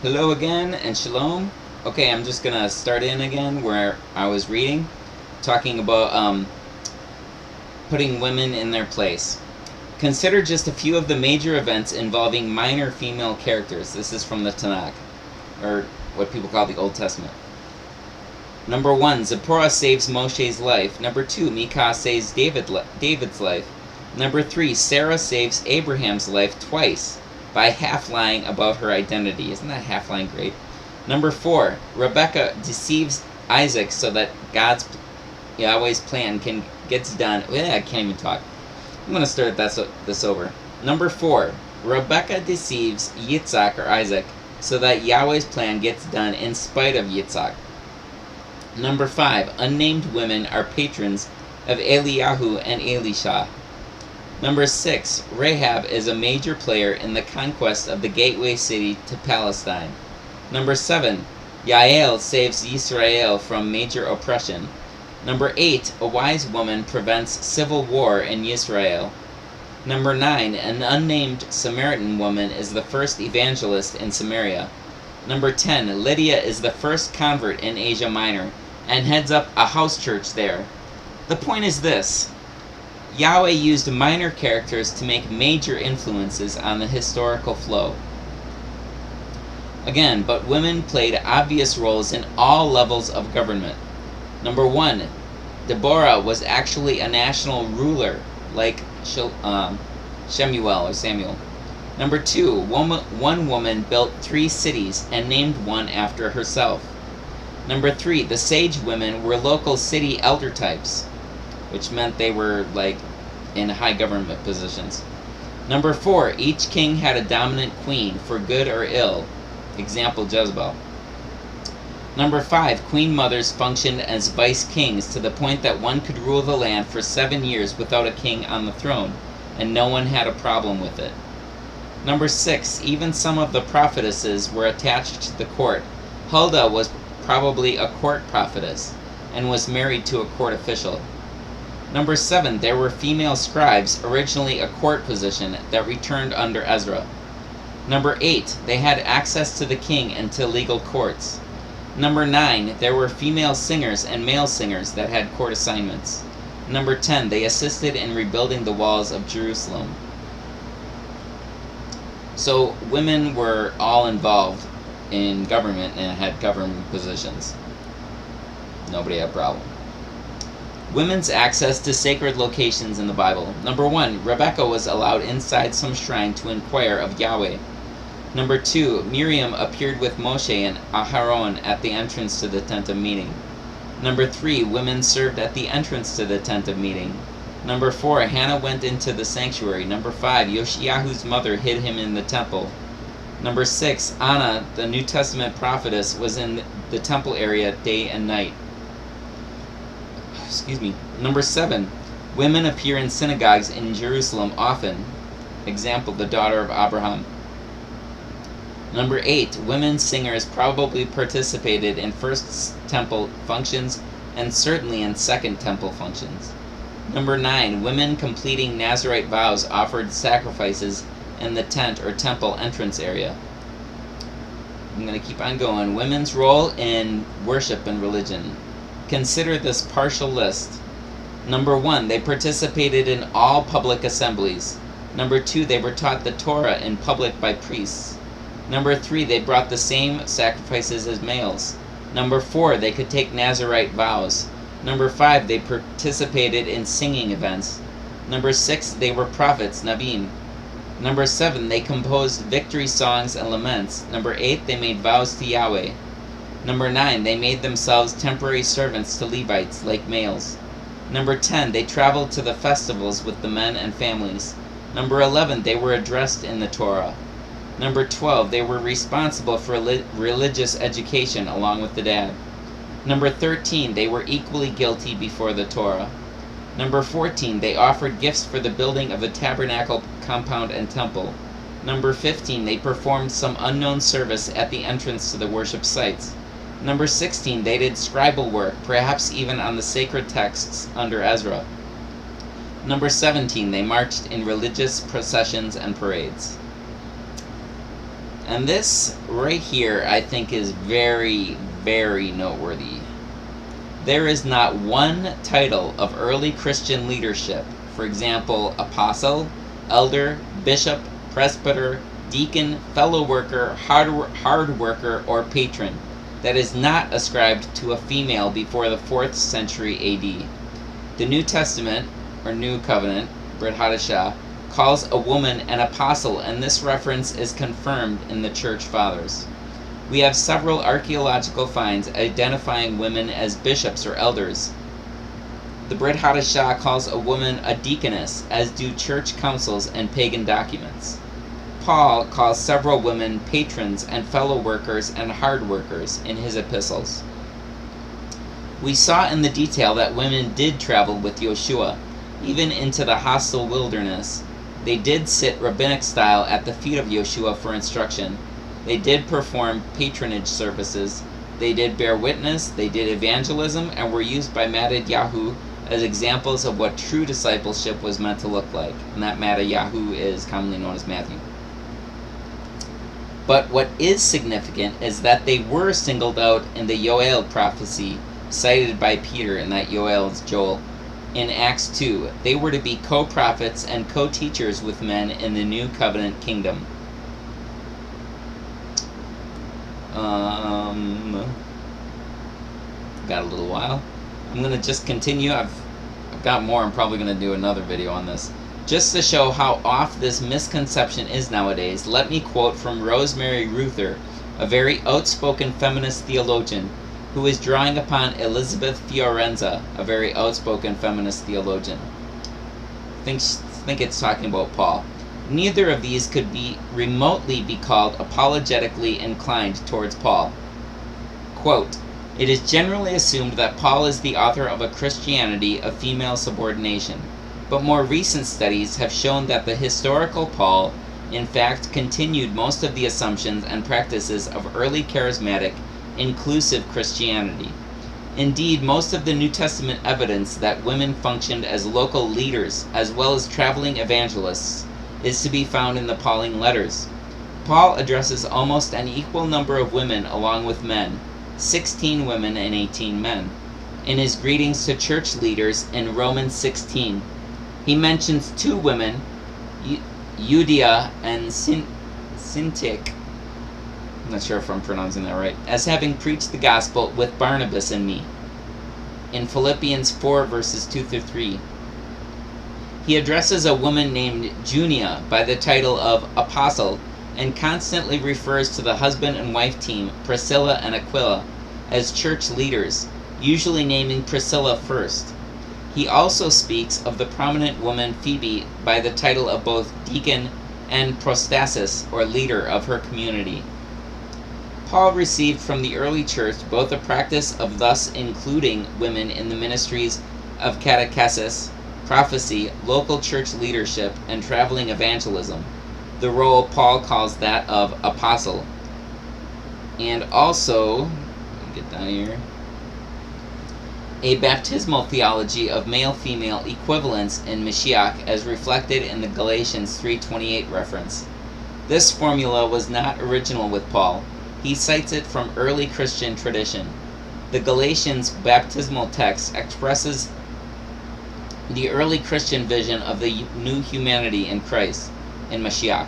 Hello again and shalom. Okay, I'm just gonna start in again where I was reading, talking about putting women in their place. Consider just a few of the major events involving minor female characters. This is from the Tanakh, or what people call the Old Testament. Number 1, Zipporah saves Moshe's life. Number 2, Mikah saves David's life. Number 3, Sarah saves Abraham's life twice by half lying about her identity. Isn't that half lying great? Number 4, Rebecca deceives Isaac so that Yahweh's plan gets done. I can't even talk. I'm going to start this over. Number 4, Rebecca deceives Yitzhak or Isaac so that Yahweh's plan gets done in spite of Yitzhak. Number 5, unnamed women are patrons of Eliyahu and Elisha. Number 6, Rahab is a major player in the conquest of the gateway city to Palestine. Number 7, Yael saves Yisrael from major oppression. Number 8, a wise woman prevents civil war in Israel. Number 9, an unnamed Samaritan woman is the first evangelist in Samaria. Number 10, Lydia is the first convert in Asia Minor and heads up a house church there. The point is this: Yahweh used minor characters to make major influences on the historical flow. Again, but women played obvious roles in all levels of government. Number 1, Deborah was actually a national ruler, like Shemuel or Samuel. Number 2, one woman built 3 cities and named one after herself. Number 3, the sage women were local city elder types, which meant they were in high government positions. Number 4, each king had a dominant queen, for good or ill. Example, Jezebel. Number 5, queen mothers functioned as vice kings to the point that one could rule the land for 7 years without a king on the throne, and no one had a problem with it. Number 6, even some of the prophetesses were attached to the court. Huldah was probably a court prophetess and was married to a court official. Number 7, there were female scribes, originally a court position that returned under Ezra. Number 8, they had access to the king and to legal courts. Number 9, there were female singers and male singers that had court assignments. Number 10, they assisted in rebuilding the walls of Jerusalem. So women were all involved in government and had government positions. Nobody had a problem. Women's access to sacred locations in the Bible. Number 1, Rebecca was allowed inside some shrine to inquire of Yahweh. Number 2, Miriam appeared with Moshe and Aharon at the entrance to the tent of meeting. Number 3, women served at the entrance to the tent of meeting. Number 4, Hannah went into the sanctuary. Number 5, Yoshiyahu's mother hid him in the temple. Number 6, Anna, the New Testament prophetess, was in the temple area day and night. Number 7, women appear in synagogues in Jerusalem often. Example, the daughter of Abraham. Number 8, women singers probably participated in First Temple functions and certainly in Second Temple functions. Number 9, women completing Nazirite vows offered sacrifices in the tent or temple entrance area. I'm going to keep on going. Women's role in worship and religion. Consider this partial list. Number 1, they participated in all public assemblies. Number 2, they were taught the Torah in public by priests. Number 3, they brought the same sacrifices as males. Number 4, they could take Nazirite vows. Number 5, they participated in singing events. Number 6, they were prophets, Nabim. Number 7, they composed victory songs and laments. Number 8, they made vows to Yahweh. Number 9, they made themselves temporary servants to Levites, like males. Number 10, they traveled to the festivals with the men and families. Number 11, they were addressed in the Torah. Number 12, they were responsible for religious education along with the dad. Number 13, they were equally guilty before the Torah. Number 14, they offered gifts for the building of the tabernacle compound and temple. Number 15, they performed some unknown service at the entrance to the worship sites. Number 16, they did scribal work, perhaps even on the sacred texts under Ezra. Number 17, they marched in religious processions and parades. And this right here, I think, is very, very noteworthy. There is not one title of early Christian leadership, for example, apostle, elder, bishop, presbyter, deacon, fellow worker, hard worker, or patron, that is not ascribed to a female before the 4th century AD. The New Testament, or New Covenant, Brit Hadashah, calls a woman an apostle, and this reference is confirmed in the Church Fathers. We have several archaeological finds identifying women as bishops or elders. The Brit Hadashah calls a woman a deaconess, as do church councils and pagan documents. Paul calls several women patrons and fellow workers and hard workers in his epistles. We saw in the detail that women did travel with Yoshua, even into the hostile wilderness. They did sit rabbinic style at the feet of Yoshua for instruction. They did perform patronage services. They did bear witness. They did evangelism and were used by Mattatyahu as examples of what true discipleship was meant to look like. And that Mattatyahu is commonly known as Matthew. But what is significant is that they were singled out in the Yoel prophecy cited by Peter, and that Yoel is Joel. In Acts 2, they were to be co-prophets and co-teachers with men in the New Covenant kingdom. Got a little while. I'm going to just continue. I've got more. I'm probably going to do another video on this. Just to show how off this misconception is nowadays, let me quote from Rosemary Ruther, a very outspoken feminist theologian, who is drawing upon Elizabeth Fiorenza, a very outspoken feminist theologian. I think it's talking about Paul. Neither of these could be remotely be called apologetically inclined towards Paul. Quote, "It is generally assumed that Paul is the author of a Christianity of female subordination, but more recent studies have shown that the historical Paul, in fact, continued most of the assumptions and practices of early charismatic inclusive Christianity. Indeed, most of the New Testament evidence that women functioned as local leaders as well as traveling evangelists is to be found in the Pauline letters. Paul addresses almost an equal number of women along with men, 16 women and 18 men, in his greetings to church leaders in Romans 16. He mentions 2 women, Euodia and Syntyche, I'm not sure if I'm pronouncing that right, as having preached the gospel with Barnabas and me, in Philippians 4 verses 2-3. He addresses a woman named Junia by the title of apostle and constantly refers to the husband and wife team, Priscilla and Aquila, as church leaders, usually naming Priscilla first. He also speaks of the prominent woman Phoebe by the title of both deacon and prostasis, or leader of her community. Paul received from the early church both a practice of thus including women in the ministries of catechesis, prophecy, local church leadership, and traveling evangelism, the role Paul calls that of apostle. And also, let me get down here, a baptismal theology of male-female equivalence in Mashiach as reflected in the Galatians 3:28 reference. This formula was not original with Paul. He cites it from early Christian tradition. The Galatians baptismal text expresses the early Christian vision of the new humanity in Christ, in Mashiach.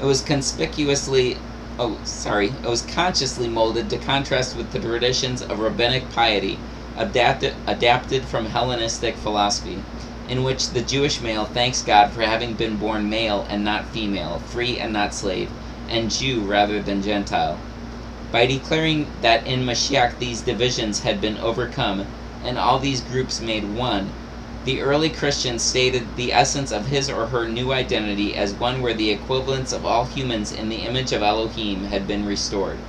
It was consciously molded to contrast with the traditions of rabbinic piety adapted from Hellenistic philosophy, in which the Jewish male thanks God for having been born male and not female, free and not slave, and Jew rather than Gentile. By declaring that in Mashiach these divisions had been overcome, and all these groups made one, the early Christians stated the essence of his or her new identity as one where the equivalence of all humans in the image of Elohim had been restored.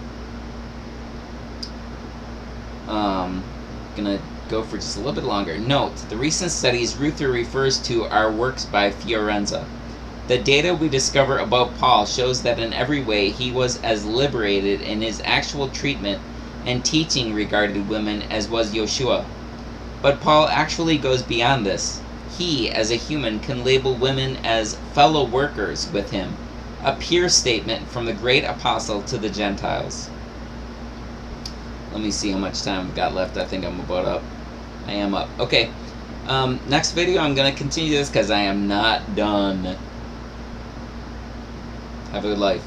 Gonna go for just a little bit longer. Note, the recent studies Ruther refers to are works by Fiorenza. The data we discover about Paul shows that in every way he was as liberated in his actual treatment and teaching regarding women as was Yoshua. But Paul actually goes beyond this. He, as a human, can label women as fellow workers with him, A peer statement from the great apostle to the Gentiles. Let me see how much time I've got left. I think I'm about up. I am up. Okay. Next video, I'm going to continue this because I am not done. Have a good life.